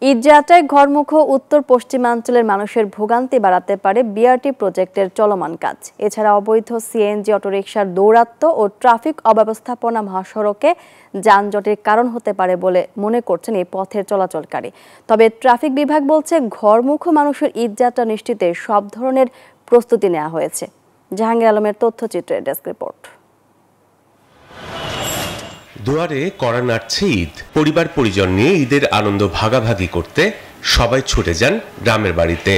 ঈদযাত্রায় ঘরমুখ উত্তর পশ্চিমাঞ্চলের মানুষের ভোগান্তি বাড়াতে পারে বিআরটি প্রজেক্টের চলমান কাজ। এছাড়া অবৈধ সিএনজি অটোরিকশার দৌরাত্ম্য ও ট্রাফিক অব্যবস্থাপনা মহাসড়কে যানজটের কারণ হতে পারে বলে মনে করছেন এই পথের চলাচলকারী। তবে ট্রাফিক বিভাগ বলছে ঘরমুখ মানুষের ঈদযাত্রা নিশ্চিতে সব ধরনের প্রস্তুতি নেওয়া হয়েছে। জাহাঙ্গীর আলমের তথ্যচিত্রের ডেস্ক রিপোর্ট। দুয়ারে কড়া নাড়ছে ঈদ। পরিবার পরিজন নিয়ে ঈদের আনন্দ ভাগাভাগি করতে সবাই ছুটে যান গ্রামের বাড়িতে।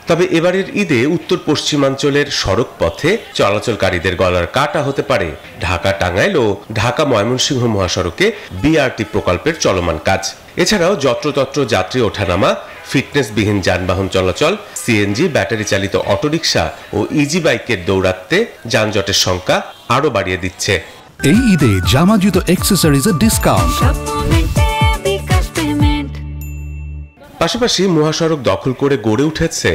তবে এবারের ঈদে উত্তর পশ্চিমাঞ্চলের সড়ক পথে চলাচলকারীদের গলার কাটা হতে পারে ঢাকা টাঙ্গাইল ও ঢাকা ময়মনসিংহ মহাসড়কে বিআরটি প্রকল্পের চলমান কাজ। এছাড়াও যত্রতত্র যাত্রী ওঠানামা, ফিটনেসবিহীন যানবাহন চলাচল, সিএনজি, ব্যাটারি চালিত অটোরিকশা ও ইজি বাইকের দৌরাত্ম্যে যানজটের সংখ্যা আরো বাড়িয়ে দিচ্ছে। এই ঈদে জামা জুতো অ্যাকসেসরিজের ডিসকাউন্ট। পাশাপাশি মহাসড়ক দখল করে গড়ে উঠেছে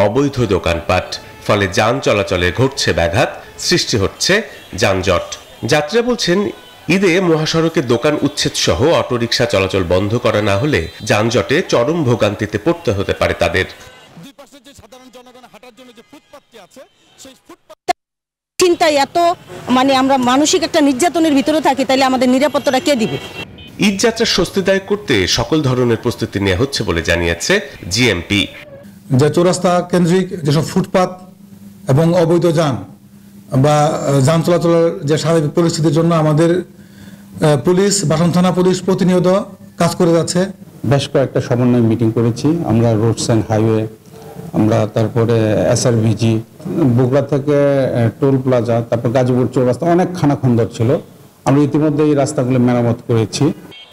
অবৈধ দোকানপাট, ফলে যান চলাচলে ঘটছে ব্যাঘাত, সৃষ্টি হচ্ছে যানজট। যাত্রীরা বলছেন ঈদে মহাসড়কে দোকান উচ্ছেদ সহ অটোরিকশা চলাচল বন্ধ করা না হলে যানজটে চরম ভোগান্তিতে পড়তে হতে পারে তাদের। চিন্তায় এত আমরা মানসিক একটা নির্যাতনের ভিতরে থাকি, তাইলে আমাদের নিরাপত্তাটা কে দিবে? ঈদযাত্রা স্বস্তিদায়ক করতে সকল ধরনের প্রস্তুতি নেওয়া হচ্ছে বলে জানিয়েছে জিএমপি। যে চৌরাস্তা কেন্দ্রিক যেসব ফুটপাত এবং অবৈধ যান বা যান চলাচলের যে স্বাভাবিক পরিস্থিতির জন্য আমাদের পুলিশ, বাসন থানা পুলিশ প্রতিনিয়ত কাজ করে যাচ্ছে। বেশ কয়েকটা সমন্বয় মিটিং করেছি আমরা, রোডস অ্যান্ড হাইওয়ে, আমরা তারপরে এসআরভিজি, বগুড়া থেকে টোল প্লাজা, তারপর গাজীপুর চৌরাস্তা, অনেক খানাখন্দর ছিল। আমরা ইতিমধ্যে এই রাস্তাগুলো মেরামত করেছি।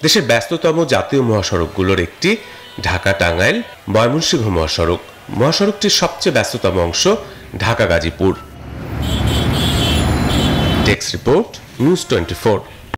দেশের ব্যস্ততম জাতীয় মহাসড়কগুলোর একটি ঢাকা টাঙ্গাইল ময়মনসিংহ মহাসড়ক। মহাসড়কটির সবচেয়ে ব্যস্ততম অংশ Dhaka Gazipur. Desk report, news 24।